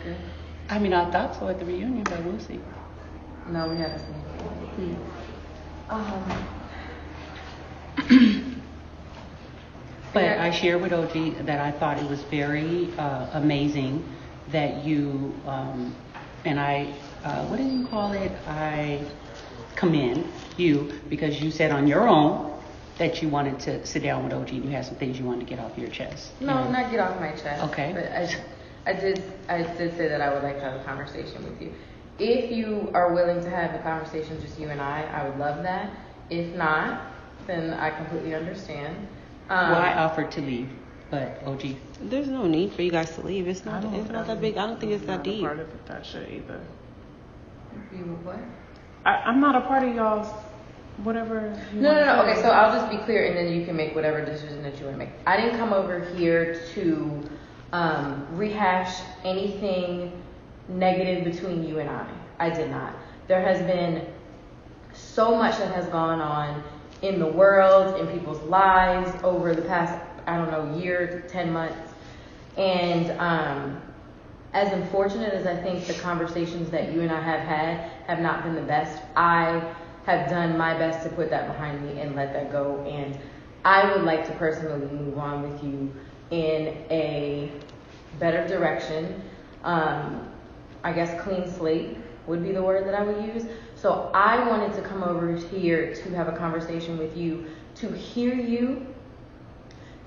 good? I mean, I thought so at the reunion, but we'll see. No, we haven't seen it. But I shared with OG that I thought it was very amazing that you, and I, what did you call it? I commend you because you said on your own that you wanted to sit down with OG and you had some things you wanted to get off your chest. No, not get off my chest. Okay. But I did say that I would like to have a conversation with you. If you are willing to have a conversation, just you and I would love that. If not, then I completely understand. Well, I offered to leave, but OG. There's no need for you guys to leave. It's not that big. I don't think it's that deep. I'm not a part of that shit either. You what? I'm not a part of y'all's whatever. No. Okay, so I'll just be clear, and then you can make whatever decision that you want to make. I didn't come over here to rehash anything negative between you and I. I did not. There has been so much that has gone on in the world, in people's lives over the past, year, 10 months. And as unfortunate as I think the conversations that you and I have had have not been the best, I have done my best to put that behind me and let that go. And I would like to personally move on with you in a better direction. I guess clean slate would be the word that I would use. So I wanted to come over here to have a conversation with you, to hear you,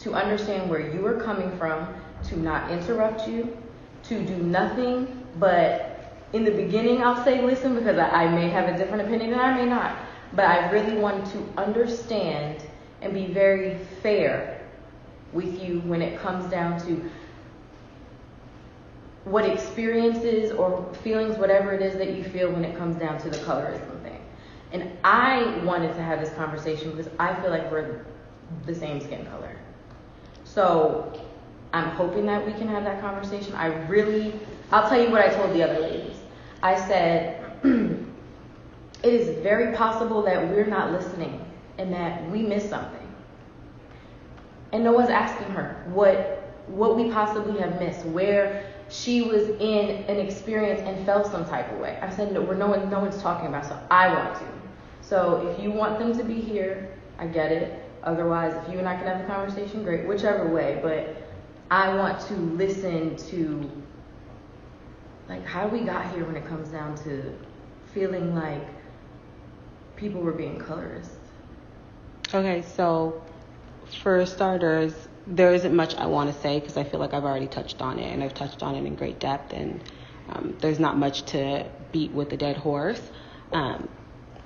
to understand where you are coming from, to not interrupt you, to do nothing but in the beginning I'll say listen because I may have a different opinion and I may not. But I really want to understand and be very fair with you when it comes down to what experiences or feelings, whatever it is that you feel when it comes down to the colorism thing. And I wanted to have this conversation because I feel like we're the same skin color. So I'm hoping that we can have that conversation. I'll tell you what I told the other ladies. I said, it is very possible that we're not listening and that we missed something. And no one's asking her what we possibly have missed, where she was in an experience and felt some type of way. I said, no one's talking about, so I want to. So if you want them to be here, I get it. Otherwise, if you and I can have a conversation, great, whichever way. But I want to listen to, like, how we got here when it comes down to feeling like people were being colorist. Okay, so for starters, there isn't much I want to say because I feel like I've already touched on it, and I've touched on it in great depth, and there's not much to beat with a dead horse.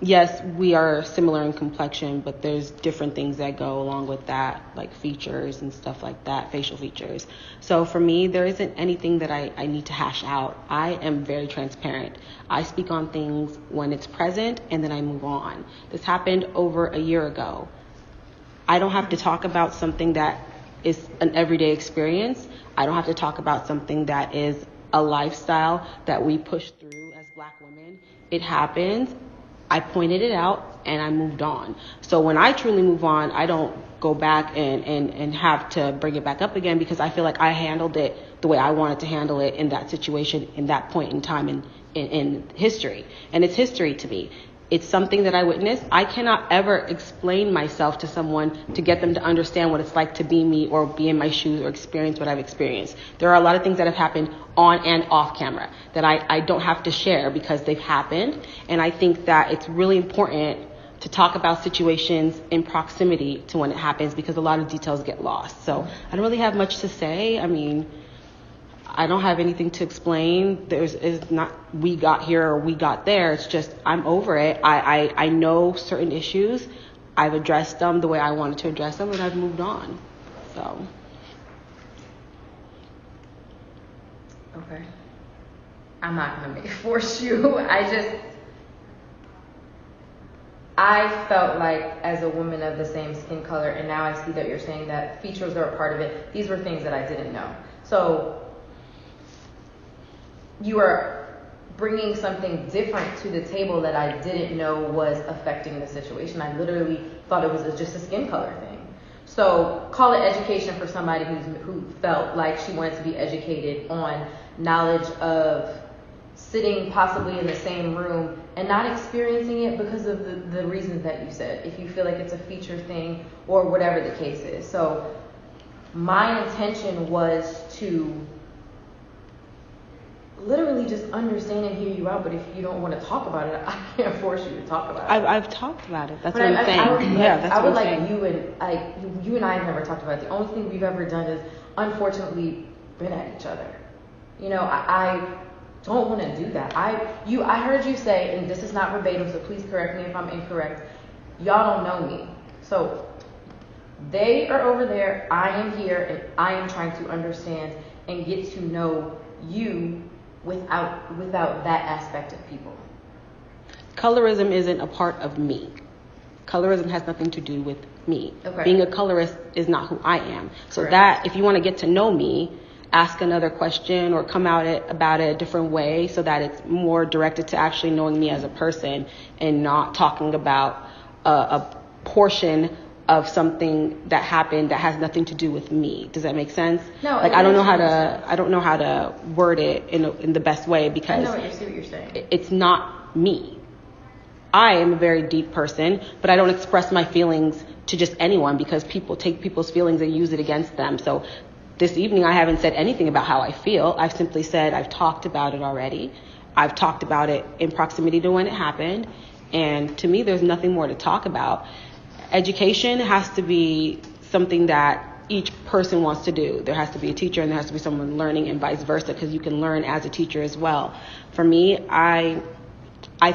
Yes, we are similar in complexion, but there's different things that go along with that, like features and stuff like that, facial features. So for me, there isn't anything that I need to hash out. I am very transparent. I speak on things when it's present, and then I move on. This happened over a year ago. I don't have to talk about something that is an everyday experience. I don't have to talk about something that is a lifestyle that we push through as Black women. It happens. I pointed it out and I moved on. So when I truly move on, I don't go back and have to bring it back up again because I feel like I handled it the way I wanted to handle it in that situation, in that point in time in history. And it's history to me. It's something that I witnessed. I cannot ever explain myself to someone to get them to understand what it's like to be me or be in my shoes or experience what I've experienced. There are a lot of things that have happened on and off camera that I don't have to share because they've happened. And I think that it's really important to talk about situations in proximity to when it happens because a lot of details get lost. So I don't really have much to say. I mean, I don't have anything to explain. It's not we got here or we got there. It's just I'm over it. I know certain issues. I've addressed them the way I wanted to address them, and I've moved on. So. Okay. I'm not going to force you. I felt like as a woman of the same skin color, and now I see that you're saying that features are a part of it. These were things that I didn't know. So you are bringing something different to the table that I didn't know was affecting the situation. I literally thought it was just a skin color thing. So call it education for somebody who felt like she wanted to be educated on knowledge of sitting possibly in the same room and not experiencing it because of the reasons that you said, if you feel like it's a feature thing or whatever the case is. So my intention was to literally just understand and hear you out, but if you don't want to talk about it, I can't force you to talk about it. I've talked about it. That's But what I'm saying. I would like you and I have never talked about it. The only thing we've ever done is unfortunately been at each other. You know, I don't want to do that. I heard you say, and this is not verbatim, so please correct me if I'm incorrect. Y'all don't know me. So they are over there, I am here, and I am trying to understand and get to know you without that aspect of people. Colorism isn't a part of me. Colorism has nothing to do with me. Okay. Being a colorist is not who I am. So Correct. that, if you want to get to know me, ask another question or come about it a different way so that it's more directed to actually knowing me as a person and not talking about a portion of something that happened that has nothing to do with me. Does that make sense? No. Like I don't know how to word it in the best way because I see what you're saying. It's not me. I am a very deep person, but I don't express my feelings to just anyone because people take people's feelings and use it against them. So this evening I haven't said anything about how I feel. I've simply said I've talked about it already. I've talked about it in proximity to when it happened. And to me, there's nothing more to talk about. Education has to be something that each person wants to do. There has to be a teacher and there has to be someone learning and vice versa because you can learn as a teacher as well. For me, I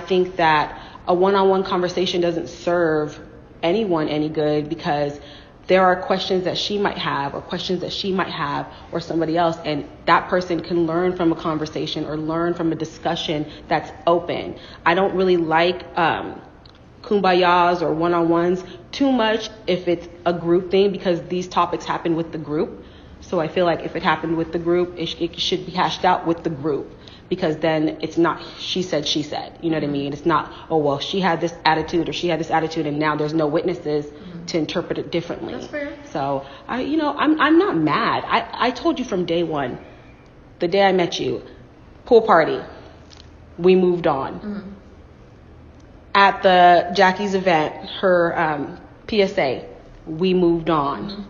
think that a one-on-one conversation doesn't serve anyone any good because there are questions that she might have or questions that she might have or somebody else, and that person can learn from a conversation or learn from a discussion that's open. I don't really like kumbayas or one-on-ones too much if it's a group thing because these topics happen with the group. So I feel like if it happened with the group, it should be hashed out with the group because then it's not she said, you know what I mean? It's not, oh, well, she had this attitude or she had this attitude and now there's no witnesses to interpret it differently. That's fair. So, I'm not mad. I told you from day one, the day I met you, pool party, we moved on. Mm-hmm. At the Jackie's event, her PSA, we moved on. Mm-hmm.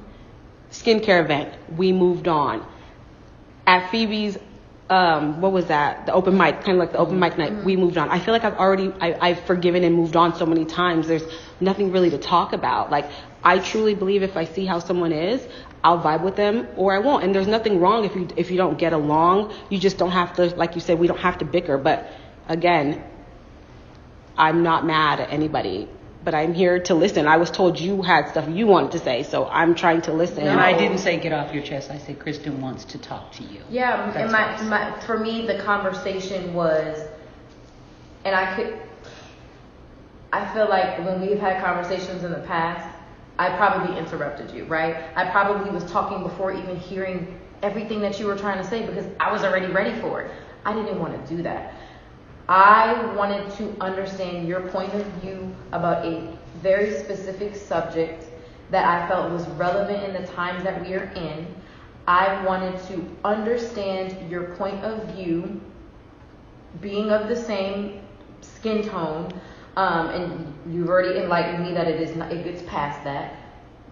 Skincare event, we moved on. At Phoebe's, what was that? The open mic, kind of like the open mic night, we moved on. I feel like I've forgiven and moved on so many times. There's nothing really to talk about. Like, I truly believe if I see how someone is, I'll vibe with them or I won't. And there's nothing wrong if you don't get along. You just don't have to, like you said, we don't have to bicker. But again, I'm not mad at anybody, but I'm here to listen. I was told you had stuff you wanted to say, so I'm trying to listen. No, I didn't say get off your chest. I said Kristen wants to talk to you. Yeah, that's and for me, the conversation was, and I feel like when we've had conversations in the past, I probably interrupted you, right? I probably was talking before even hearing everything that you were trying to say because I was already ready for it. I didn't want to do that. I wanted to understand your point of view about a very specific subject that I felt was relevant in the times that we are in. I wanted to understand your point of view, being of the same skin tone, and you've already enlightened me that it gets past that.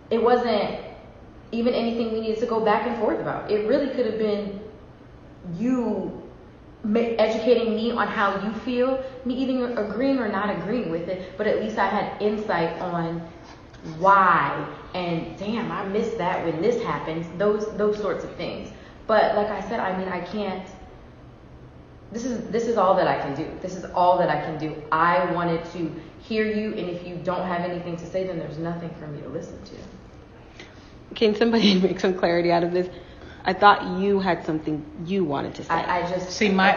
It wasn't even anything we needed to go back and forth about. It really could have been you educating me on how you feel, me either agreeing or not agreeing with it, but at least I had insight on why, and damn, I missed that when this happens, those sorts of things. But like I said, I mean, I can't, this is all that I can do. This is all that I can do. I wanted to hear you, and if you don't have anything to say, then there's nothing for me to listen to. Can somebody make some clarity out of this? I thought you had something you wanted to say. I just see my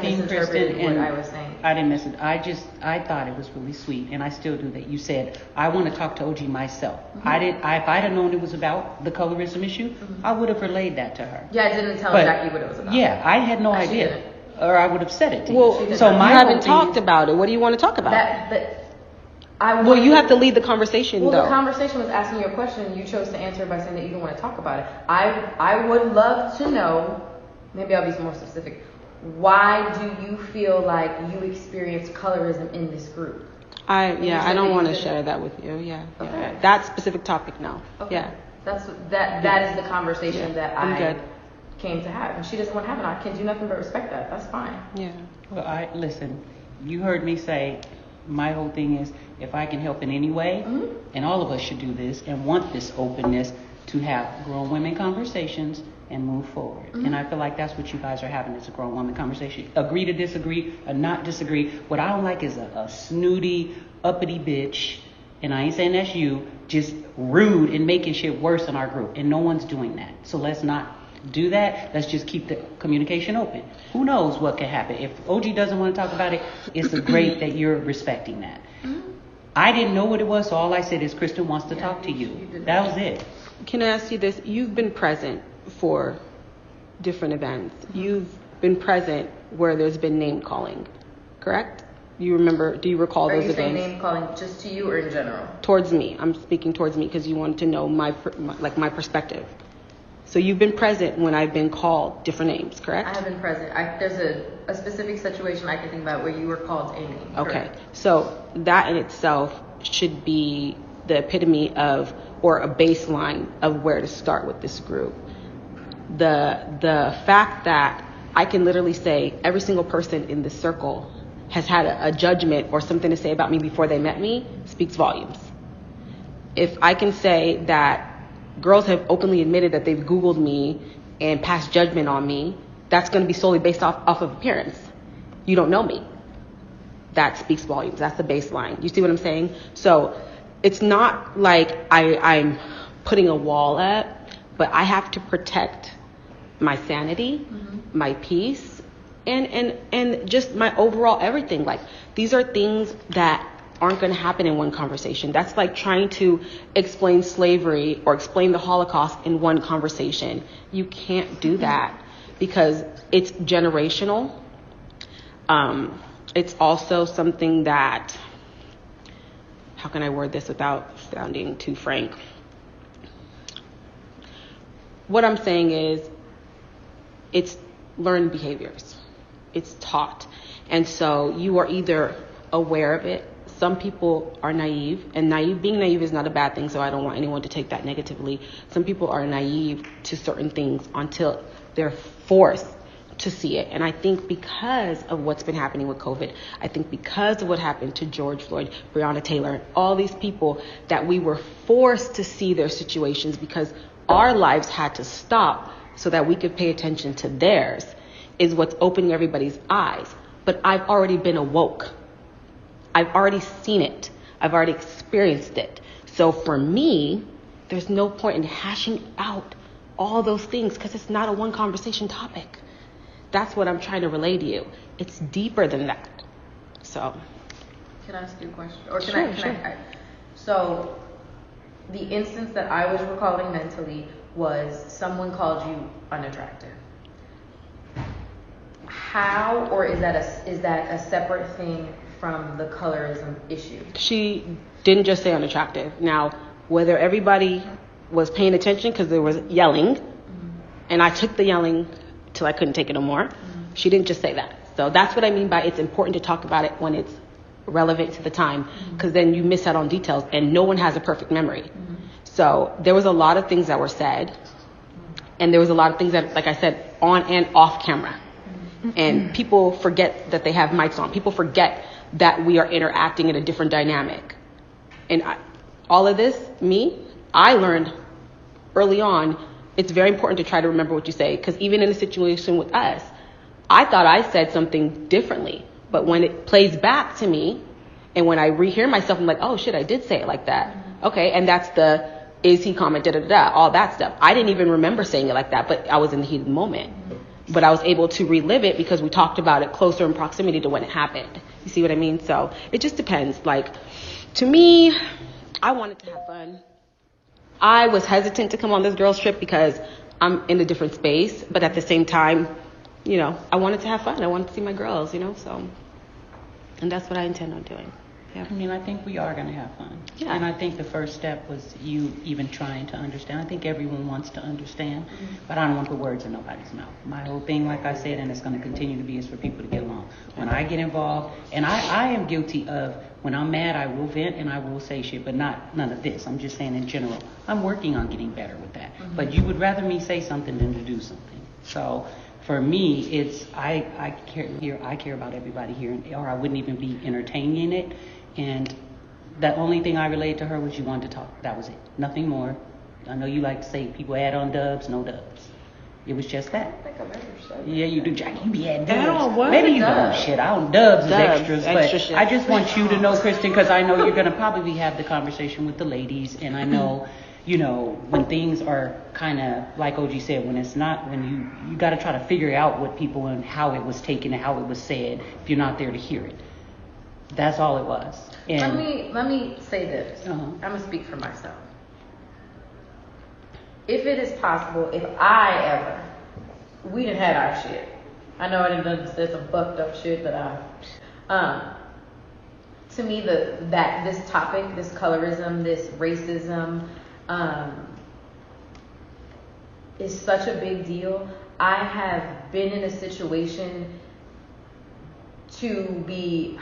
thing, Kristen, what and I was saying. I didn't miss it. I thought it was really sweet, and I still do that. You said I want to talk to OG myself. Mm-hmm. If I'd have known it was about the colorism issue, I would have relayed that to her. Yeah, I didn't tell Jackie what it was about. Yeah, I had no idea, or I would have said it to you. Well, so you my haven't talked about it. What do you want to talk about? But Well, you have to lead the conversation, well, though. the conversation was asking you a question, and you chose to answer by saying that you don't want to talk about it. I would love to know, maybe I'll be more specific, why do you feel like you experience colorism in this group? I don't want to share that with you. Yeah. Okay. That specific topic, no. Okay. Yeah. That is the conversation that I'm good. came to have, and she doesn't want to have it. I can do nothing but respect that. That's fine. Yeah. Well, listen. You heard me say, my whole thing is, if I can help in any way, and all of us should do this and want this openness to have grown women conversations and move forward. And I feel like that's what you guys are having, is a grown woman conversation. Agree to disagree or not disagree. What I don't like is a snooty, uppity bitch, and I ain't saying that's you, just rude and making shit worse in our group. And no one's doing that. So let's not do that. Let's just keep the communication open. Who knows what can happen? If OG doesn't want to talk about it, it's great that you're respecting that. I didn't know what it was, so all I said is Kristen wants to talk to you. That was it. Can I ask you this? You've been present for different events. You've been present where there's been name calling, correct? Do you recall those events? Are you saying name calling just to you or in general? Towards me. I'm speaking towards me because you wanted to know my perspective. So you've been present when I've been called different names, correct? I have been present. There's a specific situation I can think about where you were called a name. Okay. Correct. So that in itself should be the epitome of, or a baseline of where to start with this group. The fact that I can literally say every single person in this circle has had a judgment or something to say about me before they met me speaks volumes. If I can say that girls have openly admitted that they've Googled me and passed judgment on me, that's going to be solely based off of appearance. You don't know me. That speaks volumes. That's the baseline. You see what I'm saying? So it's not like I'm putting a wall up, but I have to protect my sanity, my peace, and just my overall everything. Like, these are things that aren't going to happen in one conversation. That's like trying to explain slavery or explain the Holocaust in one conversation. You can't do that because it's generational. It's also something that, how can I word this without sounding too frank? What I'm saying is, it's learned behaviors. It's taught. And so you are either aware of it. Some people are naive, and being naive is not a bad thing, so I don't want anyone to take that negatively. Some people are naive to certain things until they're forced to see it. And I think because of what's been happening with COVID, I think because of what happened to George Floyd, Breonna Taylor, all these people, that we were forced to see their situations because our lives had to stop so that we could pay attention to theirs, is what's opening everybody's eyes. But I've already been awoke. I've already seen it. I've already experienced it. So for me, there's no point in hashing out all those things because it's not a one conversation topic. That's what I'm trying to relay to you. It's deeper than that. So. Can I ask you a question? Or Sure. So the instance that I was recalling mentally was someone called you unattractive. How, or is that a separate thing from the colorism issue? She didn't just say unattractive. Now, whether everybody was paying attention because there was yelling, and I took the yelling till I couldn't take it no more. She didn't just say that. So that's what I mean by it's important to talk about it when it's relevant to the time, because then you miss out on details, and no one has a perfect memory. So there was a lot of things that were said, and there was a lot of things that, like I said, on and off camera. And people forget that they have mics on. People forget that we are interacting in a different dynamic. And all of this, I learned early on, it's very important to try to remember what you say, because even in a situation with us, I thought I said something differently. But when it plays back to me, and when I rehear myself, I'm like, oh shit, I did say it like that. Okay, and that's the, is he comment, all that stuff. I didn't even remember saying it like that, but I was in the heat of the moment. But I was able to relive it because we talked about it closer in proximity to when it happened. You see what I mean? So it just depends. Like, to me, I wanted to have fun. I was hesitant to come on this girls trip because I'm in a different space. But at the same time, I wanted to have fun. I wanted to see my girls, so. And that's what I intend on doing. I mean, I think we are going to have fun. Yeah. And I think the first step was you even trying to understand. I think everyone wants to understand, but I don't want to put words in nobody's mouth. My whole thing, like I said, and it's going to continue to be, is for people to get along. When I get involved, and I am guilty of, when I'm mad, I will vent and I will say shit, but none of this. I'm just saying in general. I'm working on getting better with that. But you would rather me say something than to do something. So for me, it's, I care about everybody here, or I wouldn't even be entertaining it. And the only thing I relayed to her was you wanted to talk. That was it. Nothing more. I know you like to say people add on dubs, no dubs. It was just that. I think I've ever said that. Yeah, you do, Jackie. You be adding dubs. Add on what? Maybe you Dubs. don't. Shit, I don't. Dubs is Dubs, extras. extra But shit. I just want you to know, Kristen, because I know you're going to probably have the conversation with the ladies. And I know, you know, when things are kind of, like OG said, when it's not, when you got to try to figure out what people and how it was taken and how it was said if you're not there to hear it. That's all it was. And Let me say this. I'm gonna speak for myself. If it is possible, if I ever, we done had our shit. I know I done said some fucked up shit, but to me this topic, this colorism, this racism, is such a big deal. I have been in a situation to be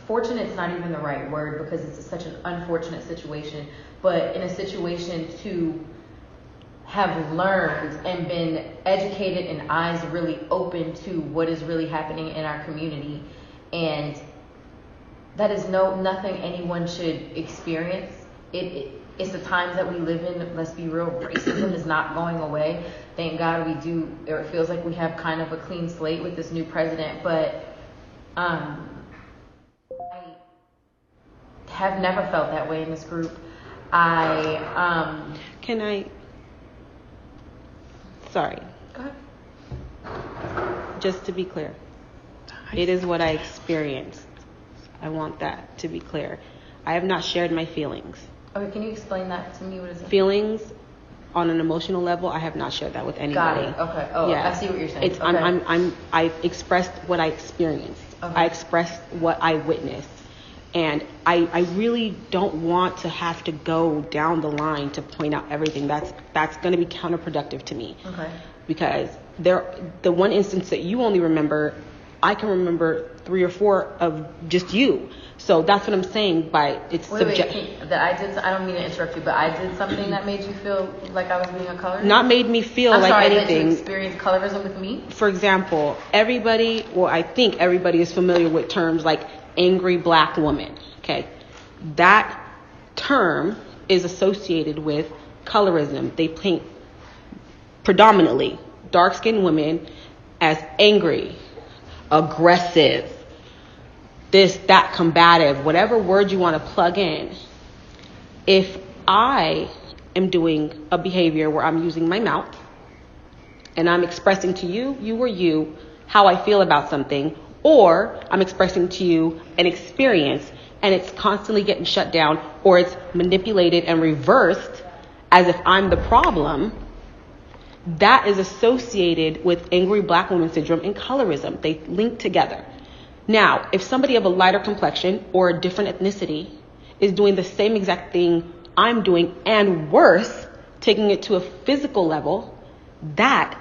fortunate, is not even the right word because it's such an unfortunate situation, but in a situation to have learned and been educated and eyes really open to what is really happening in our community. And that is nothing anyone should experience. It's the times that we live in. Let's be real, racism is not going away. Thank God we do, or it feels like we have kind of a clean slate with this new president, but I have never felt that way in this group. Sorry. Go ahead. Just to be clear, it is what I experienced. I want that to be clear. I have not shared my feelings. Okay, can you explain that to me? What is it? Feelings on an emotional level, I have not shared that with anybody. Got it. Okay. Oh, yeah. I see what you're saying. It's okay. I expressed what I experienced. Okay. I expressed what I witnessed. And I really don't want to have to go down the line to point out everything. That's going to be counterproductive to me. Okay. Because the one instance that you only remember, I can remember 3 or 4 of just you. So that's what I'm saying by it's subjective. I don't mean to interrupt you, but I did something that made you feel like I was being a colorist? Not made me feel I'm like sorry, anything. Did you experience colorism with me? For example, I think everybody is familiar with terms like angry black woman. Okay. That term is associated with colorism. They paint predominantly dark-skinned women as angry, aggressive, this, that, combative, whatever word you want to plug in. If I am doing a behavior where I'm using my mouth and I'm expressing to you, how I feel about something, or I'm expressing to you an experience and it's constantly getting shut down or it's manipulated and reversed as if I'm the problem, that is associated with angry black woman syndrome and colorism. They link together. Now, if somebody of a lighter complexion or a different ethnicity is doing the same exact thing I'm doing and worse, taking it to a physical level, that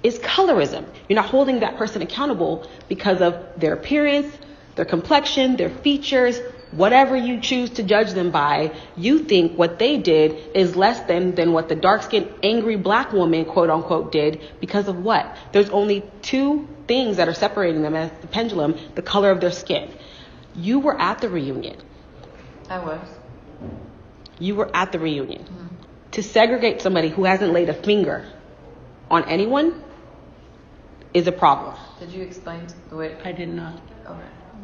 is colorism. You're not holding that person accountable because of their appearance, their complexion, their features, whatever you choose to judge them by. You think what they did is less than what the dark-skinned, angry black woman, quote unquote, did because of what? There's only 2 things that are separating them as the pendulum, the color of their skin. You were at the reunion. I was. You were at the reunion. Mm-hmm. To segregate somebody who hasn't laid a finger on anyone is a problem. Did you explain the way? I did not. Okay.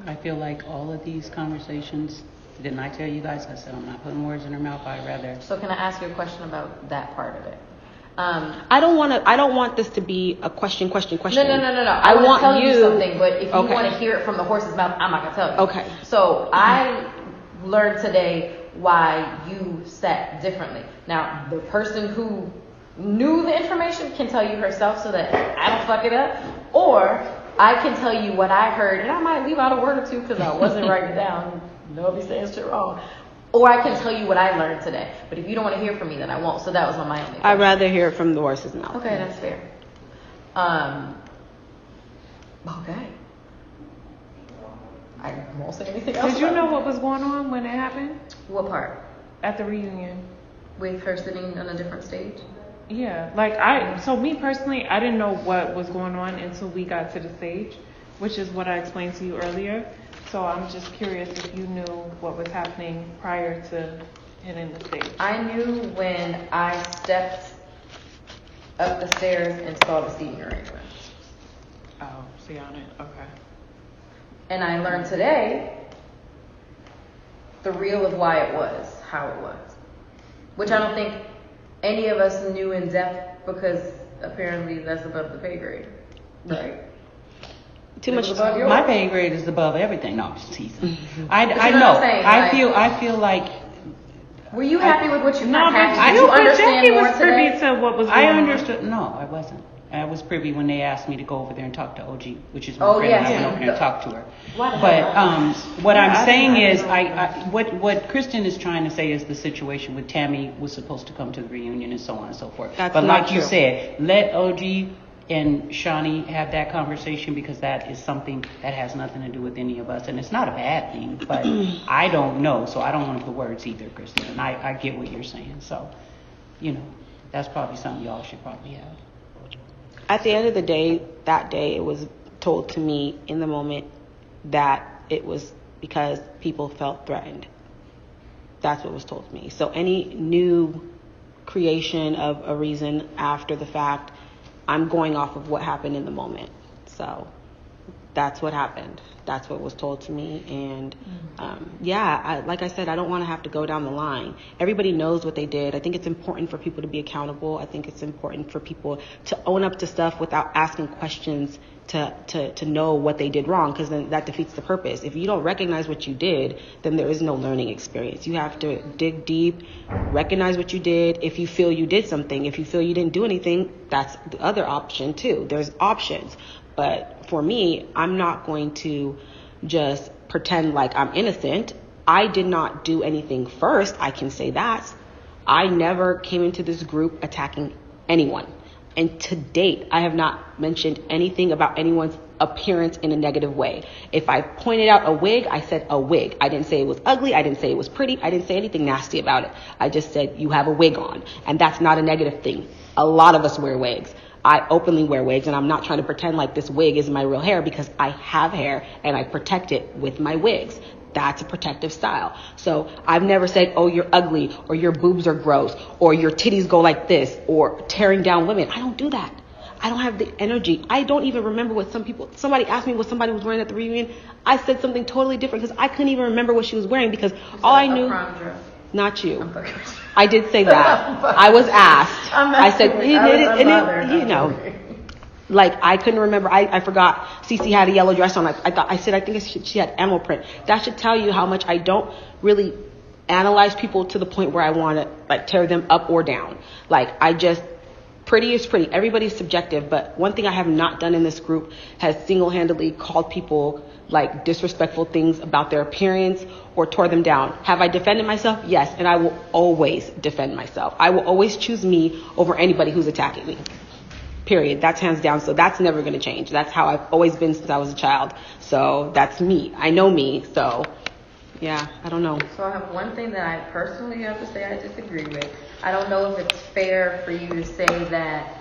I feel like all of these conversations, didn't I tell you guys? I said I'm not putting words in her mouth. I'd rather. So can I ask you a question about that part of it? I don't want this to be a question. No. I want to tell you something, but if you want to hear it from the horse's mouth, I'm not gonna tell you. Okay. So I learned today why you sat differently. Now, the person who knew the information can tell you herself so that I don't fuck it up, or I can tell you what I heard, and I might leave out a word or two because I wasn't writing it down. You know I'll be saying shit wrong. Or I can tell you what I learned today. But if you don't want to hear from me, then I won't. So that was my only question. I'd rather hear it from the horse's mouth. Okay, that's fair. Okay. I won't say anything else. Did you know what was going on when it happened? What part? At the reunion. With her sitting on a different stage? Yeah, so me personally, I didn't know what was going on until we got to the stage, which is what I explained to you earlier. So I'm just curious if you knew what was happening prior to hitting the stage. I knew when I stepped up the stairs and saw the seating arrangement. Oh, see on it, okay. And I learned today the real of why it was, how it was. Which I don't think any of us knew in depth because apparently that's above the pay grade. Right? Too much. My pay grade is above everything. No, I'm just teasing. I you know. know what I'm saying, I feel like. Were you happy with what you No, happy? but Did you understand Jackie more was privy today? to what was going I on. understood. No, I wasn't. I was privy when they asked me to go over there and talk to OG, which is my Oh, friend. yes. I went over there and talked to her. Why the But hell? what Yeah, I'm I saying didn't is, know. what Kristen is trying to say is the situation with Tammy was supposed to come to the reunion and so on and so forth. That's but not like you true. said, let OG and Shawnee have that conversation because that is something that has nothing to do with any of us, and it's not a bad thing. But I don't know, so I don't want to put words either, Kristen. And I get what you're saying, so that's probably something y'all should probably have. At the end of the day, that day, it was told to me in the moment that it was because people felt threatened. That's what was told to me. So any new creation of a reason after the fact, I'm going off of what happened in the moment. So that's what happened. That's what was told to me. And like I said, I don't want to have to go down the line. Everybody knows what they did. I think it's important for people to be accountable. I think it's important for people to own up to stuff without asking questions to know what they did wrong, because then that defeats the purpose. If you don't recognize what you did, then there is no learning experience. You have to dig deep, recognize what you did. If you feel you did something, if you feel you didn't do anything, that's the other option too. There's options. But for me, I'm not going to just pretend like I'm innocent. I did not do anything first. I can say that. I never came into this group attacking anyone. And to date, I have not mentioned anything about anyone's appearance in a negative way. If I pointed out a wig, I said a wig. I didn't say it was ugly. I didn't say it was pretty. I didn't say anything nasty about it. I just said you have a wig on. And that's not a negative thing. A lot of us wear wigs. I openly wear wigs, and I'm not trying to pretend like this wig is my real hair, because I have hair and I protect it with my wigs. That's a protective style. So I've never said, oh, you're ugly, or your boobs are gross, or your titties go like this, or tearing down women. I don't do that. I don't have the energy. I don't even remember what somebody asked me what somebody was wearing at the reunion. I said something totally different because I couldn't even remember what she was wearing, because all I knew, not you. I did say that. I was asked. I said, like I couldn't remember. I forgot. Cece had a yellow dress on. I think she had animal print. That should tell you how much I don't really analyze people to the point where I want to like tear them up or down. Like pretty is pretty. Everybody's subjective. But one thing I have not done in this group has single-handedly called people like disrespectful things about their appearance or tore them down. Have I defended myself? Yes. And I will always defend myself. I will always choose me over anybody who's attacking me. Period. That's hands down. So that's never going to change. That's how I've always been since I was a child. So that's me. I know me. So yeah, I don't know. So I have one thing that I personally have to say I disagree with. I don't know if it's fair for you to say that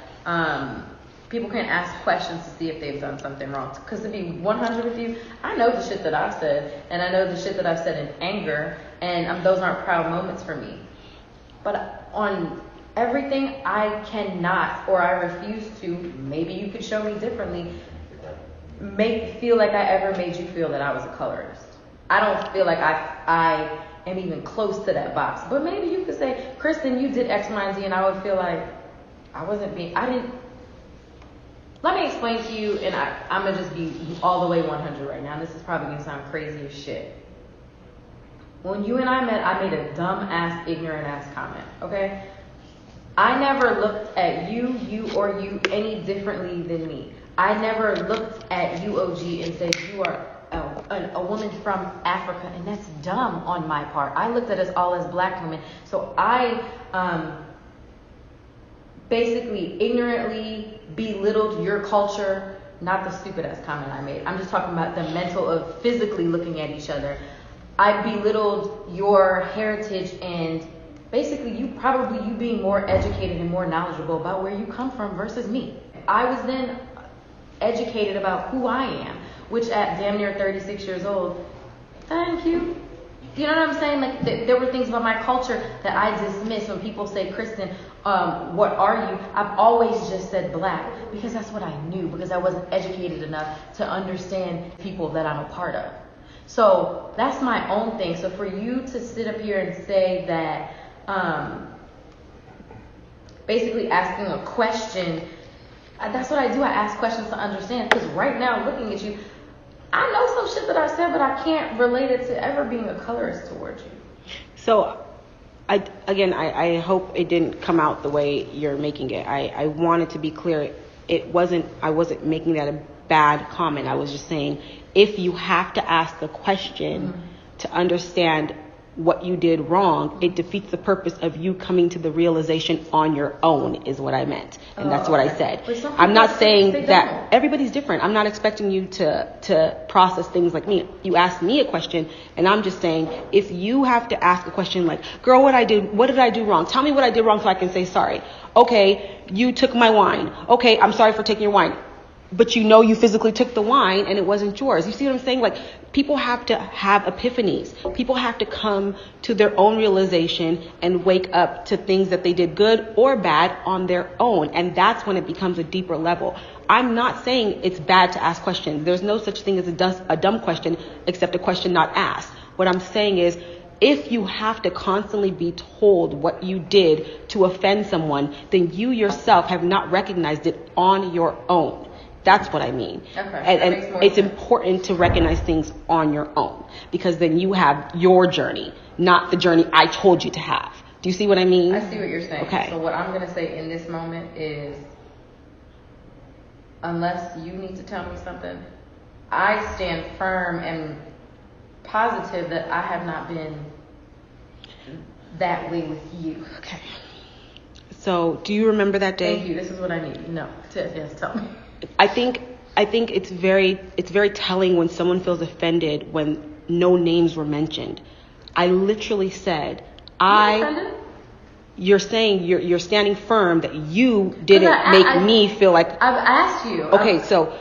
people can ask questions to see if they've done something wrong. Because to be 100 with you, I know the shit that I've said, and I know the shit that I've said in anger, and those aren't proud moments for me. But on everything, I cannot, or I refuse to, maybe you could show me differently, feel like I ever made you feel that I was a colorist. I don't feel like I am even close to that box. But maybe you could say, Kristen, you did X, Y, and Z, and I would feel like let me explain to you, and I'm going to just be all the way 100 right now. This is probably going to sound crazy as shit. When you and I met, I made a dumb-ass, ignorant-ass comment, okay? I never looked at you or you any differently than me. I never looked at you, OG, and said, you are a woman from Africa, and that's dumb on my part. I looked at us all as black women, so I basically ignorantly belittled your culture. Not the stupid ass comment I made. I'm just talking about the mental of physically looking at each other. I belittled your heritage and basically you being more educated and more knowledgeable about where you come from versus me. I was then educated about who I am, which at damn near 36 years old, thank you. You know what I'm saying? Like there were things about my culture that I dismiss when people say, Kristen, what are you? I've always just said black because that's what I knew, because I wasn't educated enough to understand people that I'm a part of. So that's my own thing. So for you to sit up here and say that basically asking a question, that's what I do. I ask questions to understand, because right now looking at you, I know some shit that I said, but I can't relate it to ever being a colorist towards you. So, I hope it didn't come out the way you're making it. I wanted to be clear. I wasn't making that a bad comment. I was just saying, if you have to ask a question to understand what you did wrong, it defeats the purpose of you coming to the realization on your own, is what I meant. And that's what I said. I'm not saying that everybody's different. I'm not expecting you to process things like me. You asked me a question, and I'm just saying, if you have to ask a question like, girl, what did I do wrong? Tell me what I did wrong so I can say sorry. Okay, you took my wine. Okay, I'm sorry for taking your wine. But you physically took the wine and it wasn't yours. You see what I'm saying? Like, people have to have epiphanies. People have to come to their own realization and wake up to things that they did good or bad on their own. And that's when it becomes a deeper level. I'm not saying it's bad to ask questions. There's no such thing as a dumb question except a question not asked. What I'm saying is, if you have to constantly be told what you did to offend someone, then you yourself have not recognized it on your own. That's what I mean. Okay. And it's important to recognize things on your own, because then you have your journey, not the journey I told you to have. Do you see what I mean? I see what you're saying. Okay. So what I'm going to say in this moment is, unless you need to tell me something, I stand firm and positive that I have not been that way with you. Okay. So do you remember that day? Thank you. This is what I need. No. Yes, tell me. I think it's very telling when someone feels offended when no names were mentioned. I literally said, you're saying you're standing firm that you didn't make me feel like. I've asked you. Okay, so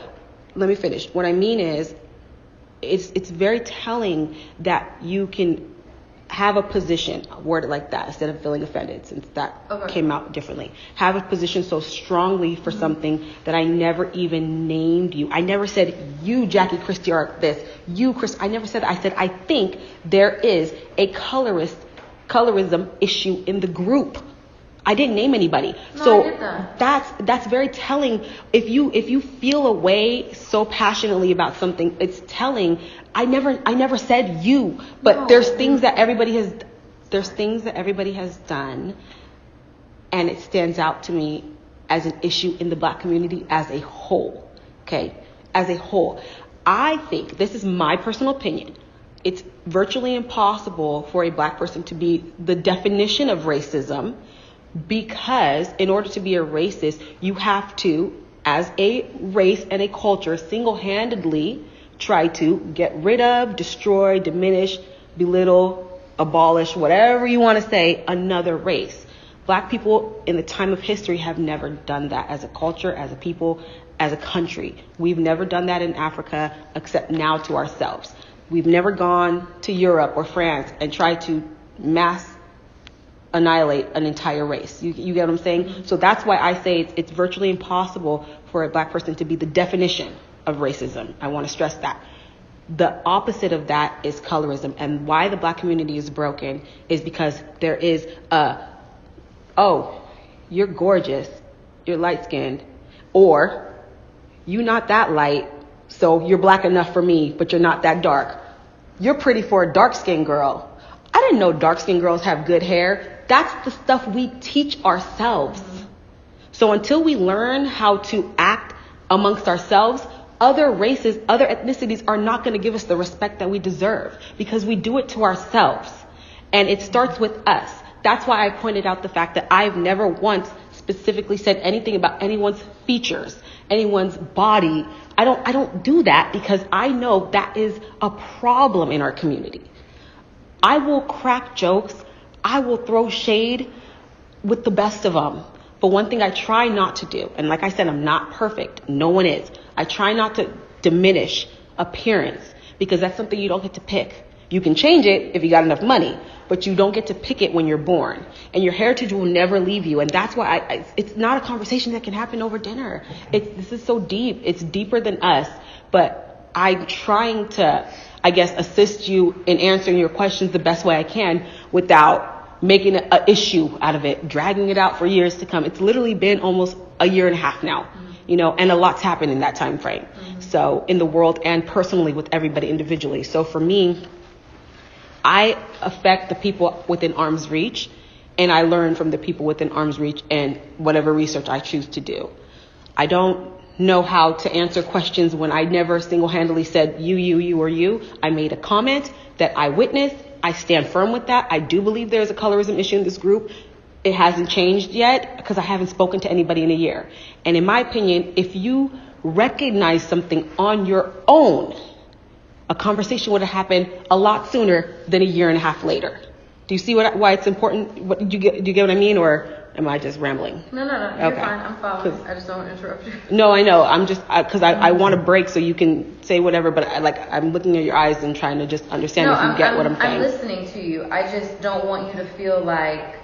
let me finish. What I mean is, it's very telling that you can have a position, word it like that, instead of feeling offended, since that came out differently. Have a position so strongly for something that I never even named you. I never said, you, Jackie Christie, are this. You, Chris. I never said that. I said, I think there is a colorism issue in the group. I didn't name anybody. No, so I did that. That's very telling. If you feel a way so passionately about something, it's telling. I never said you, but no. There's things that everybody has done, and it stands out to me as an issue in the black community as a whole. Okay? As a whole. I think, this is my personal opinion, it's virtually impossible for a black person to be the definition of racism, because in order to be a racist, you have to, as a race and a culture, single-handedly try to get rid of, destroy, diminish, belittle, abolish, whatever you want to say, another race. Black people in the time of history have never done that as a culture, as a people, as a country. We've never done that in Africa, except now to ourselves. We've never gone to Europe or France and tried to mass annihilate an entire race. You get what I'm saying? So that's why I say it's virtually impossible for a black person to be the definition of racism. I want to stress that. The opposite of that is colorism. And why the black community is broken is because there is you're gorgeous, you're light-skinned, or you're not that light, so you're black enough for me, but you're not that dark. You're pretty for a dark-skinned girl. I didn't know dark-skinned girls have good hair. That's the stuff we teach ourselves. So until we learn how to act amongst ourselves, Other races, other ethnicities are not going to give us the respect that we deserve because we do it to ourselves. And it starts with us. That's why I pointed out the fact that I've never once specifically said anything about anyone's features, anyone's body. I don't do that because I know that is a problem in our community. I will crack jokes. I will throw shade with the best of them. But one thing I try not to do, and like I said, I'm not perfect. No one is. I try not to diminish appearance because that's something you don't get to pick. You can change it if you got enough money, but you don't get to pick it when you're born. And your heritage will never leave you. And that's why it's not a conversation that can happen over dinner. This is so deep. It's deeper than us. But I'm trying to, I guess, assist you in answering your questions the best way I can without making an issue out of it, dragging it out for years to come. It's literally been almost a year and a half now, and a lot's happened in that time frame. So in the world and personally with everybody individually. So for me, I affect the people within arm's reach, and I learn from the people within arm's reach and whatever research I choose to do. I don't know how to answer questions when I never single-handedly said you, or you. I made a comment that I witnessed. I stand firm with that. I do believe there's a colorism issue in this group. It hasn't changed yet because I haven't spoken to anybody in a year. And in my opinion, if you recognize something on your own, a conversation would have happened a lot sooner than a year and a half later. Do you see why it's important? Do you get what I mean, or am I just rambling? No, you're fine. I'm following. I just don't want to interrupt you. No, I know. I'm just because I want to break so you can say whatever. But I'm looking at your eyes and trying to just understand if you get what I'm saying. I'm listening to you. I just don't want you to feel like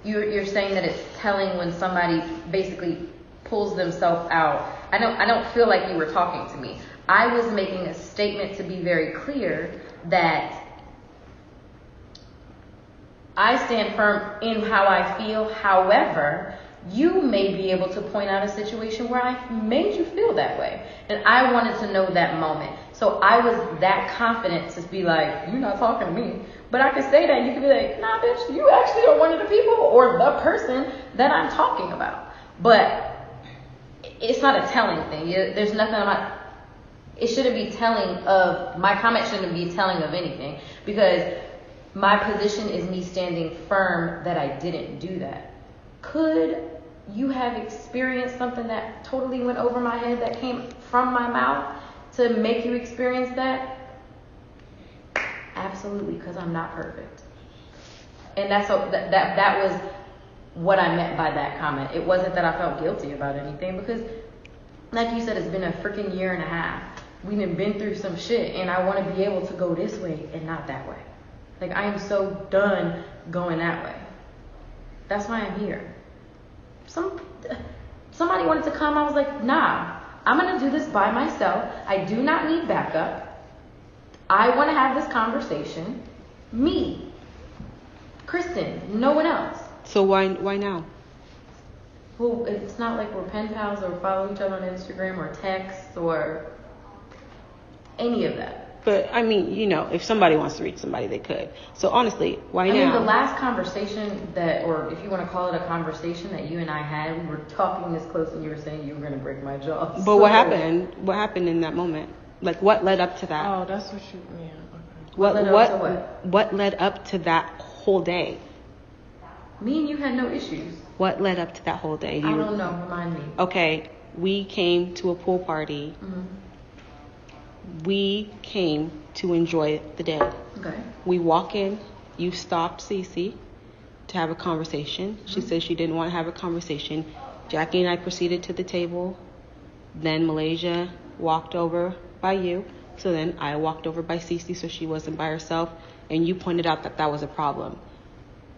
you're saying that it's telling when somebody basically pulls themselves out. I don't feel like you were talking to me. I was making a statement to be very clear that I stand firm in how I feel. However, you may be able to point out a situation where I made you feel that way. And I wanted to know that moment. So I was that confident to be like, you're not talking to me. But I could say that. You could be like, nah, bitch, you actually are one of the people or the person that I'm talking about. But it's not a telling thing. There's nothing it shouldn't be telling of, my comment shouldn't be telling of anything. Because my position is me standing firm that I didn't do that. Could you have experienced something that totally went over my head that came from my mouth to make you experience that? Absolutely, because I'm not perfect. And that was what I meant by that comment. It wasn't that I felt guilty about anything because, like you said, it's been a freaking year and a half. We've been through some shit, and I want to be able to go this way and not that way. Like, I am so done going that way. That's why I'm here. Somebody wanted to come. I was like, nah, I'm going to do this by myself. I do not need backup. I want to have this conversation. Me. Kristen. No one else. So why now? Well, it's not like we're pen pals or follow each other on Instagram or text or any of that. But, I mean, if somebody wants to reach somebody, they could. So, honestly, why now? I mean, the last conversation or if you want to call it a conversation that you and I had, we were talking this close and you were saying you were going to break my jaw. But what happened? What happened in that moment? Like, what led up to that? Oh, that's what you mean. Okay. What led up to that whole day? Me and you had no issues. What led up to that whole day? I don't know. Remind me. Okay, we came to a pool party. Mm-hmm. We came to enjoy the day. Okay. We walk in. You stopped Cece to have a conversation. She said she didn't want to have a conversation. Jackie and I proceeded to the table. Then Malaysia walked over by you. So then I walked over by Cece so she wasn't by herself. And you pointed out that that was a problem.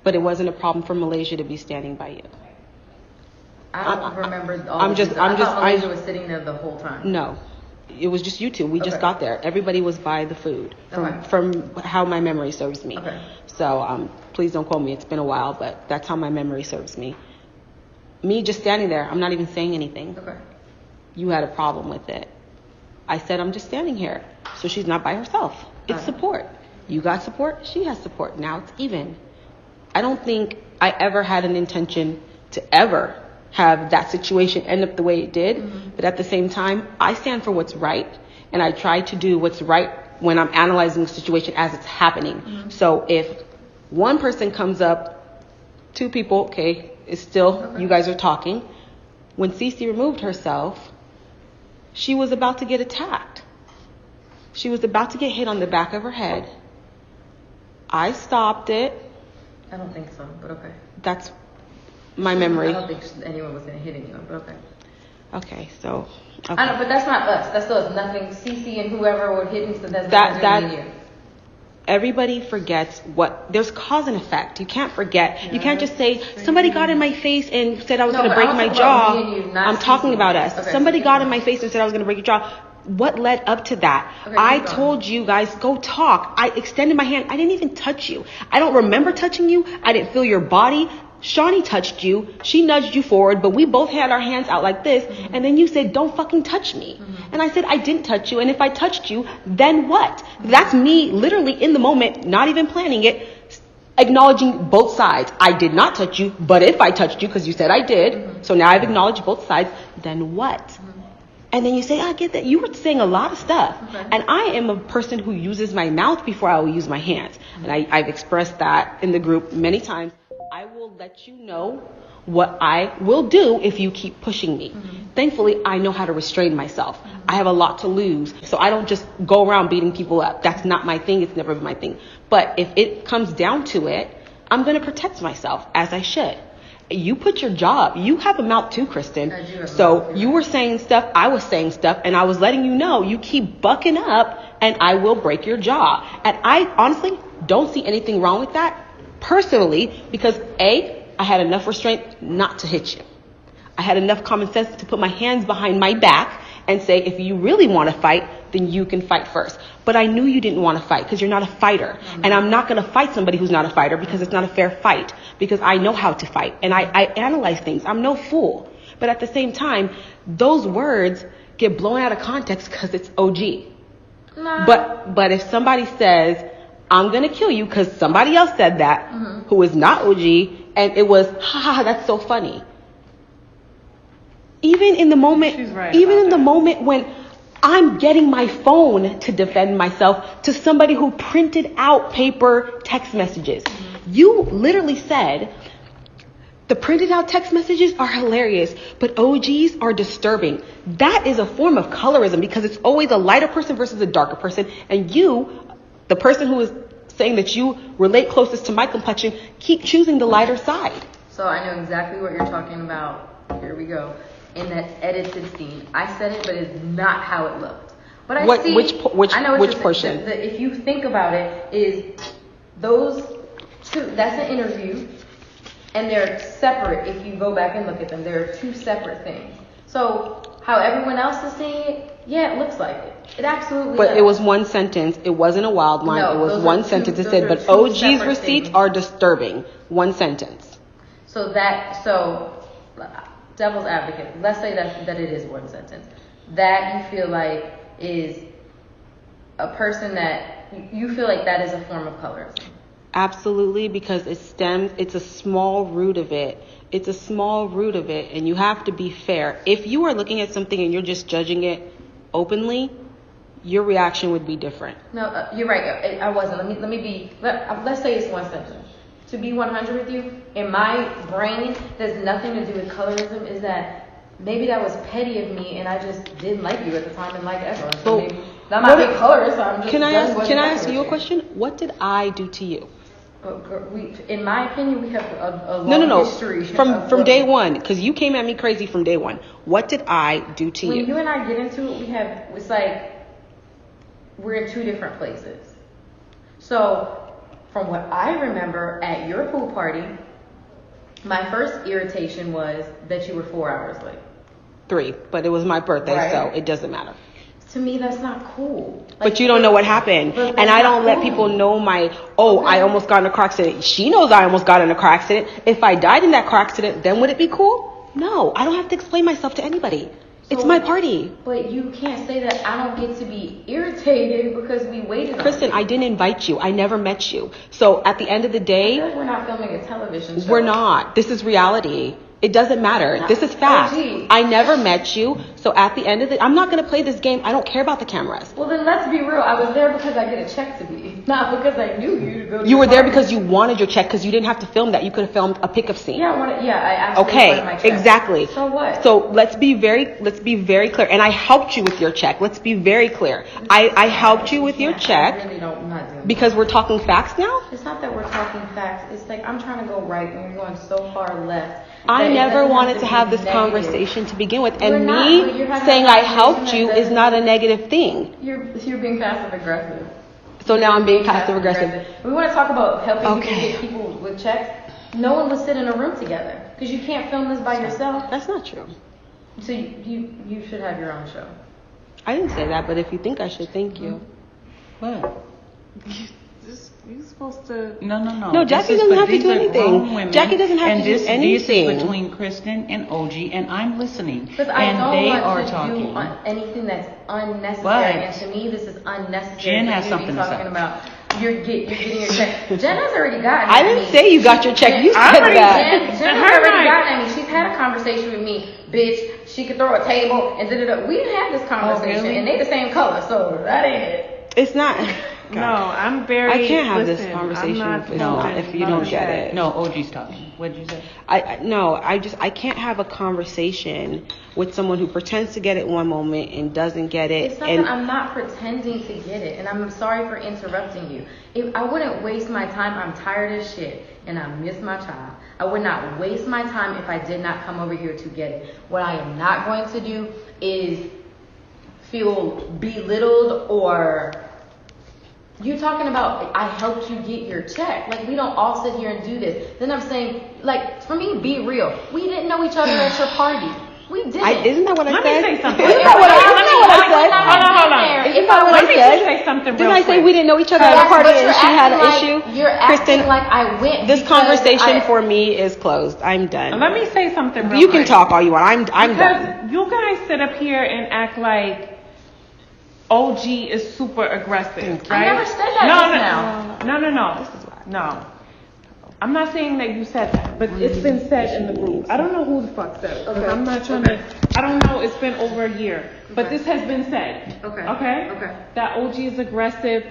But it wasn't a problem for Malaysia to be standing by you. I don't remember all I thought Malaysia was sitting there the whole time. No. It was just you two. We just got there. Everybody was by the food from how my memory serves me. Okay. So please don't quote me. It's been a while, but that's how my memory serves me. Me just standing there, I'm not even saying anything. Okay. You had a problem with it. I said, I'm just standing here. So she's not by herself. It's support. You got support. She has support. Now it's even. I don't think I ever had an intention to ever have that situation end up the way it did. But at the same time, I stand for what's right, and I try to do what's right when I'm analyzing the situation as it's happening. So if one person comes up, two people, okay, it's still, you guys are talking. When Cece removed herself, she was about to get attacked. She was about to get hit on the back of her head. I stopped it. I don't think so, but okay. That's my memory. I don't think anyone was going to hit anyone, but okay. Okay, so. Okay. I know, but that's not us. That's still us. Nothing. Cece and whoever would hit me, so that's that not you. Everybody forgets there's cause and effect. You can't forget. Yeah, you can't just say, somebody got in my face and said I was going to break my jaw. I'm talking about us. Okay, somebody got in my face and said I was going to break your jaw. What led up to that? Okay, I told you guys, go talk. I extended my hand. I didn't even touch you. I don't remember touching you. I didn't feel your body. Shawnee touched you. She nudged you forward, but we both had our hands out like this. And then you said, don't fucking touch me. And I said, I didn't touch you. And if I touched you, then what? That's me literally in the moment, not even planning it, acknowledging both sides. I did not touch you, but if I touched you, because you said I did, so now I've acknowledged both sides, then what? And then you say, I get that. You were saying a lot of stuff. And I am a person who uses my mouth before I will use my hands. And I've expressed that in the group many times. I will let you know what I will do if you keep pushing me. Thankfully, I know how to restrain myself. I have a lot to lose. So I don't just go around beating people up. That's not my thing. It's never been my thing. But if it comes down to it, I'm going to protect myself as I should. You put your job. You have a mouth too, Kristen. So you were saying stuff. I was saying stuff. And I was letting you know you keep bucking up and I will break your jaw. And I honestly don't see anything wrong with that. Personally, because I had enough restraint not to hit you. I had enough common sense to put my hands behind my back and say, if you really want to fight, then you can fight first. But I knew you didn't want to fight because you're not a fighter. And I'm not going to fight somebody who's not a fighter because it's not a fair fight. Because I know how to fight and I analyze things. I'm no fool. But at the same time, those words get blown out of context because it's OG. No. But if somebody says, I'm going to kill you because somebody else said that, who is not OG, and it was, that's so funny. Even in the moment, moment when I'm getting my phone to defend myself to somebody who printed out paper text messages. You literally said, the printed out text messages are hilarious, but OGs are disturbing. That is a form of colorism because it's always a lighter person versus a darker person. And you, the person who is saying that you relate closest to my complexion, keep choosing the lighter side. So I know exactly what you're talking about. Here we go. In that edited scene, I said it, but it's not how it looked. But I see which portion? If you think about it, is those two? That's an interview, and they're separate. If you go back and look at them, they're two separate things. So how everyone else is seeing it, yeah, it looks like it. It absolutely But does. It was one sentence. It wasn't a wild line. No, it was one sentence. It said, but OG's receipts are disturbing. One sentence. So devil's advocate, let's say that it is one sentence. That you feel like is a person that you feel like that is a form of colorism. Absolutely, because it's a small root of it. It's a small root of it, and you have to be fair. If you are looking at something and you're just judging it openly, your reaction would be different. No, you're right. I wasn't. Let's say it's one sentence. To be 100 with you, in my brain, there's nothing to do with colorism. Is that maybe that was petty of me, and I just didn't like you at the time and like everyone. So maybe that might be colorist. So I'm just. Can I ask you a question? What did I do to you? In my opinion, we have a long history. From day one, because you came at me crazy from day one. What did I do to you? When you and I get into it, it's like we're in two different places. So, from what I remember at your pool party, my first irritation was that you were 4 hours late. 3, but it was my birthday, so it doesn't matter. To me, that's not cool. But you don't know what happened. And I don't let people know I almost got in a car accident. She knows I almost got in a car accident. If I died in that car accident, then would it be cool? No, I don't have to explain myself to anybody. It's my party. But you can't say that I don't get to be irritated because we waited on Kristen, I didn't invite you. I never met you. So at the end of the day... I feel like we're not filming a television show. We're not. This is reality. It doesn't matter. This is fact. OG. I never met you. So at the end of it, I'm not going to play this game. I don't care about the cameras. Well, then let's be real. I was there because I get a check to be, not because I knew you to go to You were there party. because you wanted your check because you didn't have to film that. You could have filmed a pickup scene. Yeah, I actually wanted my Okay, check. exactly. So what? So let's be very clear. And I helped you with your check. Let's be very clear. I helped you with your I check really don't, I'm not doing because we're talking facts now. It's not that we're talking facts. It's like I'm trying to go right and you're going so far left. I that it never doesn't wanted to to be have this negative. conversation to begin with. We're And not, me but you're having saying a I conversation helped that you is doesn't- not a negative thing. You're being passive aggressive. So now I'm being passive aggressive. We want to talk about helping Okay. people get people with checks. No one would sit in a room together because you can't film this by yourself. That's not true. So you should have your own show. I didn't say that, but if you think I should, thank you. What? You're supposed to. No. No, Jackie doesn't have to do anything. Jackie doesn't have to do anything. This is between Kristen and OG, and I'm listening. Because I and don't they want are to talking. do anything that's unnecessary. But and to me, this is unnecessary. Jen for has you to be something to say. talking about. You're getting your check. Jen has already gotten. I at didn't me. say you got your check. You I said already that. Jen has already gotten at me. She's had a conversation with me, bitch. She could throw a table and da. We didn't have this conversation, really? and they the same color, so that ain't it. It's not. No, I'm very. I can't have this listen, conversation I'm not if you don't get it. No, OG's talking. What did you say? I can't have a conversation with someone who pretends to get it one moment and doesn't get it. It's not And that I'm not pretending to get it, and I'm sorry for interrupting you. If I wouldn't waste my time. I'm tired as shit, and I miss my child. I would not waste my time if I did not come over here to get it. What I am not going to do is feel belittled or you talking about I helped you get your check. Like, we don't all sit here and do this. Then I'm saying, like, for me, be real. We didn't know each other at your party. We didn't. isn't that what I Let said? me say something. Isn't that what I said? Hold on. Isn't that what Let I me said? just say something real Didn't I say quick. we didn't know each other at Yes, a party but and you're she had an acting issue? You're acting Kristen, like I went. this because conversation I- for me is closed. I'm done. Let me say something real You quick. can talk all you want. I'm done. Because you guys sit up here and act like OG is super aggressive, right? I never said that just now. No. I'm not saying that you said that, but it's been said in the group. I don't know who the fuck said it. 'Cause I'm not trying to. I don't know. It's been over a year, but this has been said. Okay. That OG is aggressive.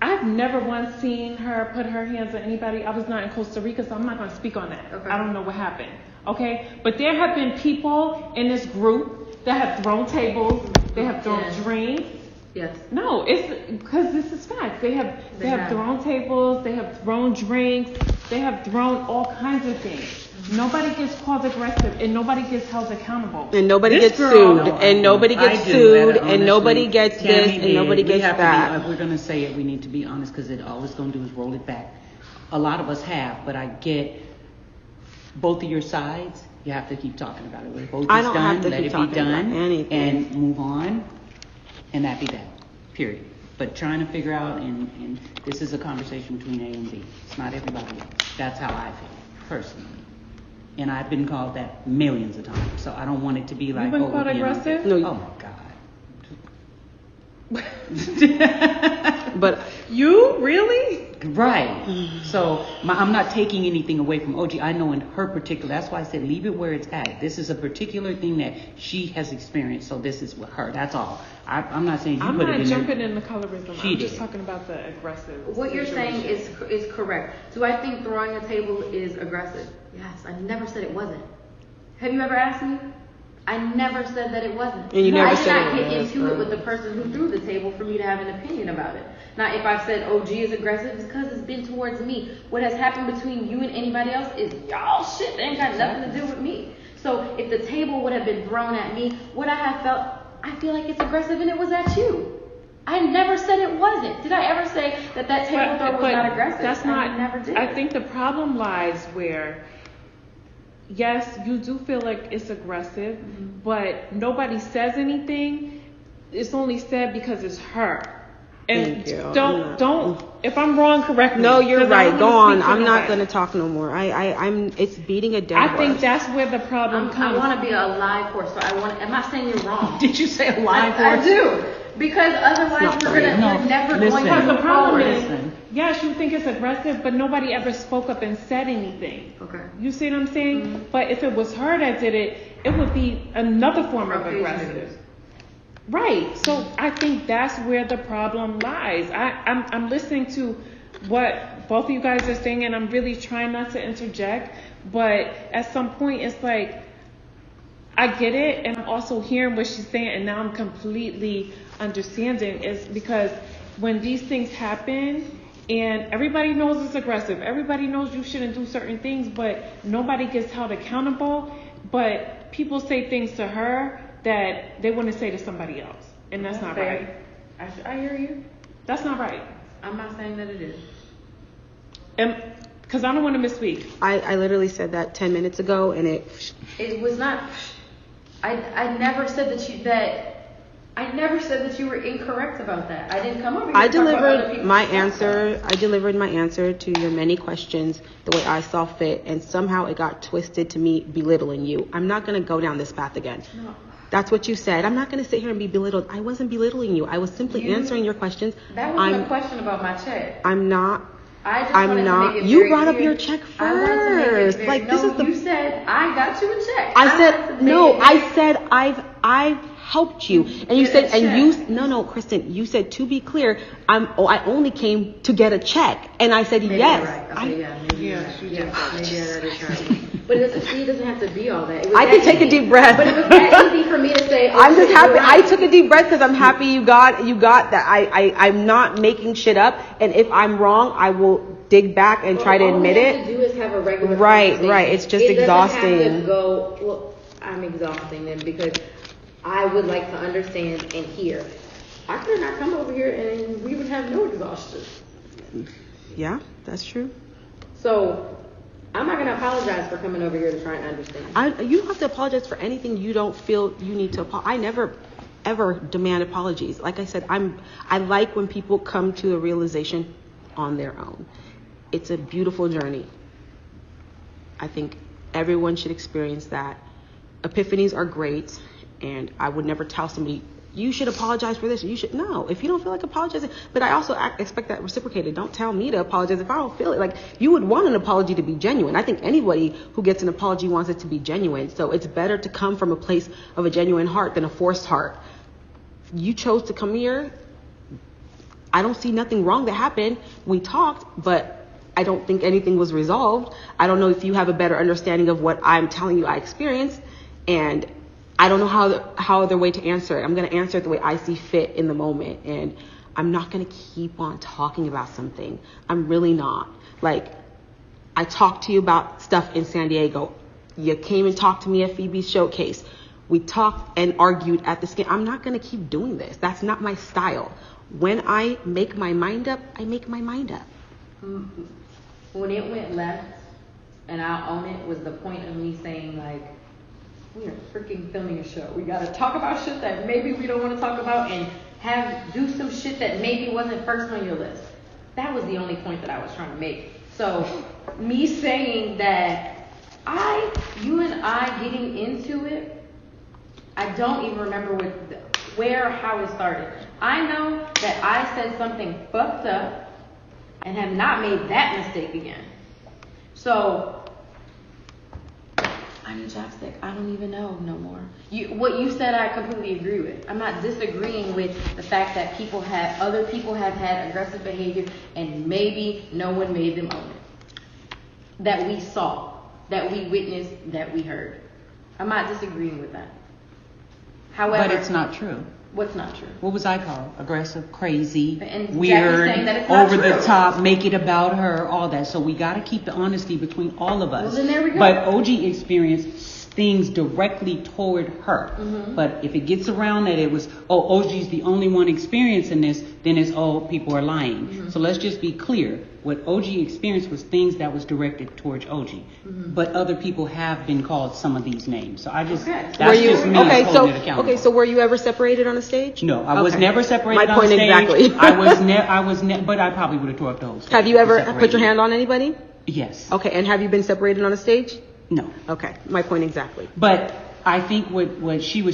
I've never once seen her put her hands on anybody. I was not in Costa Rica, so I'm not going to speak on that. Okay. I don't know what happened. Okay, but there have been people in this group that have thrown tables. They have thrown drinks. Yes. No, it's because this is fact. They have thrown tables, they have thrown drinks, they have thrown all kinds of things. Nobody gets called aggressive and nobody gets held accountable. And nobody This gets girl- sued. And nobody gets sued. And nobody gets this. And nobody gets that. If we're going to say it, we need to be honest because all it's going to do is roll it back. A lot of us have, but I get both of your sides. You have to keep talking about it. When both I is don't done, have to let keep it be talking about done anything. and move on. And that be that. Period. But trying to figure out, and this is a conversation between A and B. It's not everybody else. That's how I feel, personally. And I've been called that millions of times. So I don't want it to be like, You've been oh, called we're being aggressive? unfair. No, Oh my God. But You really? Right. So I'm not taking anything away from OG. I know in her particular, that's why I said leave it where it's at. This is a particular thing that she has experienced. So this is with her. That's all. I'm not saying you I'm put it not in jumping there. in the colorism. She I'm just did. talking about the aggressive. What you're saying situation. is correct. Do I think throwing a table is aggressive? Yes. I never said it wasn't. Have you ever asked me? I never said that it wasn't. And you never I did said not it get was, into it right. with the person who threw the table for me to have an opinion about it. Now, if I've said OG is aggressive, it's because it's been towards me. What has happened between you and anybody else is y'all shit. They ain't got nothing to do with me. So if the table would have been thrown at me, would I have felt, I feel like it's aggressive and it was at you. I never said it wasn't. Did I ever say that table throw was not aggressive? That's not. I never did. I think the problem lies where, yes, you do feel like it's aggressive, but nobody says anything. It's only said because it's her. And Thank you. don't. If I'm wrong, correct me. No, you're 'cause I right. don't Go wanna on. speak to I'm not nobody. gonna talk no more. I'm. It's beating a dead I horse. think that's where the problem I comes. want to be a live horse, so I'm not saying you're wrong. Did you say a live I horse? do. Because otherwise Not we're No, never listen. going Because to the move problem forward. is, Listen. yes, you think it's aggressive, but nobody ever spoke up and said anything. Okay. You see what I'm saying? Mm-hmm. But if it was her that did it, it would be another form of Okay, aggressive. Right. So I think that's where the problem lies. I'm listening to what both of you guys are saying, and I'm really trying not to interject. But at some point, it's like, I get it, and I'm also hearing what she's saying, and now I'm completely understanding. Is because when these things happen, and everybody knows it's aggressive, everybody knows you shouldn't do certain things, but nobody gets held accountable. But people say things to her that they wouldn't say to somebody else, and that's not right. I hear you. That's not right. I'm not saying that it is. Because I don't want to misspeak. I literally said that 10 minutes ago, and It was not. I never said that you were incorrect about that. I didn't come over here. I to talk about other delivered people's my stuff. answer. I delivered my answer to your many questions the way I saw fit, and somehow it got twisted to me belittling you. I'm not gonna go down this path again. No. That's what you said. I'm not gonna sit here and be belittled. I wasn't belittling you. I was simply answering your questions. That wasn't a question about my check. I'm not. I just I'm wanted not. to make it You very brought up clear. your check I wanted to make it first. very- Like, no, this is the. You said I got you a check. I wanted said to no. make it I very- said I've helped you, and you Get said a and you check. no, Kristen. You said, to be clear, I only came to get a check, and I said Maybe yes. you're right. Okay, yeah, maybe you're Yeah, right. she Yeah, did. maybe that is right. But it doesn't have to be all that. It was I that can take a easy. deep breath. But it was that easy for me to say. I'm just okay, happy. you're I right. took a deep breath because I'm happy you got that. I'm not making shit up, and if I'm wrong, I will dig back and try to All admit we have it. to do is have a regular Right, conversation. right. It's just It doesn't exhausting. have to go. Well, I'm exhausting them because I would like to understand and hear. I could not come over here and we would have no exhaustion. Yeah, that's true. So I'm not gonna apologize for coming over here to try and understand. You don't have to apologize for anything you don't feel you need to apologize. I never ever demand apologies. Like I said, I like when people come to a realization on their own. It's a beautiful journey. I think everyone should experience that. Epiphanies are great, and I would never tell somebody, you should apologize for this. You should. No, if you don't feel like apologizing. But I also expect that reciprocated. Don't tell me to apologize if I don't feel it. Like, you would want an apology to be genuine. I think anybody who gets an apology wants it to be genuine. So it's better to come from a place of a genuine heart than a forced heart. You chose to come here. I don't see nothing wrong that happened. We talked, but I don't think anything was resolved. I don't know if you have a better understanding of what I'm telling you I experienced, and I don't know how other way to answer it. I'm going to answer it the way I see fit in the moment, and I'm not going to keep on talking about something. I'm really not. Like, I talked to you about stuff in San Diego. You came and talked to me at Phoebe's showcase. We talked and argued at the skin. I'm not going to keep doing this. That's not my style. When I make my mind up, I make my mind up. When it went left, and I'll own it, was the point of me saying, like, we are freaking filming a show. We gotta talk about shit that maybe we don't want to talk about, and do some shit that maybe wasn't first on your list. That was the only point that I was trying to make. So me saying that you and I getting into it, I don't even remember where or how it started. I know that I said something fucked up and have not made that mistake again. So I need chapstick. I don't even know no more. What you said, I completely agree with. I'm not disagreeing with the fact that other people have had aggressive behavior, and maybe no one made them own it. That we saw, that we witnessed, that we heard. I'm not disagreeing with that. However, But it's not true. What's not true? What was I called? Aggressive, crazy, And Jackie's weird, saying that it's not over the true. top, make it about her, all that. So we got to keep the honesty between all of us. Well, then there we go. But OG experience things directly toward her. Mm-hmm. But if it gets around that it was, oh, OG's the only one experiencing this, then it's, oh, people are lying. Mm-hmm. So let's just be clear. What OG experienced was things that was directed towards OG. Mm-hmm. But other people have been called some of these names. So I just, Okay. that's just me holding it accountable. so were you ever separated on the stage? No, I was never separated My on point stage. exactly. But I probably would have tore up the whole stage. Have you ever Separated. put your hand on anybody? Yes. Okay, and have you been separated on a stage? No. Okay, my point exactly. But I think what Kristen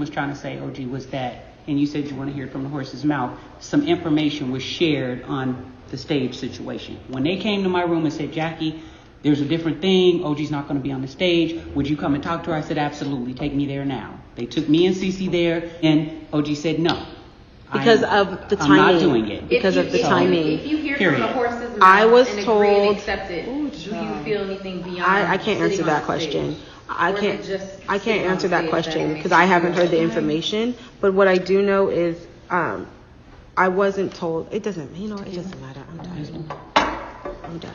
was trying to say, OG, was that, and you said you want to hear it from the horse's mouth, some information was shared on the stage situation. When they came to my room and said, Jackie, there's a different thing, OG's not going to be on the stage, would you come and talk to her? I said, absolutely, take me there now. They took me and Cece there, and OG said no. Because of the timing. I'm not doing it. Because of the timing. If you hear Period. from the horse's mouth I was and told- agree and accept it, do you feel anything beyond I can't sitting answer on that the question. stage? I Or is can't it just I can't sitting on answer the that stage question makes because you I haven't feel heard the okay? information. But what I do know is I wasn't told. It doesn't. You know, it doesn't matter. I'm done. I'm done.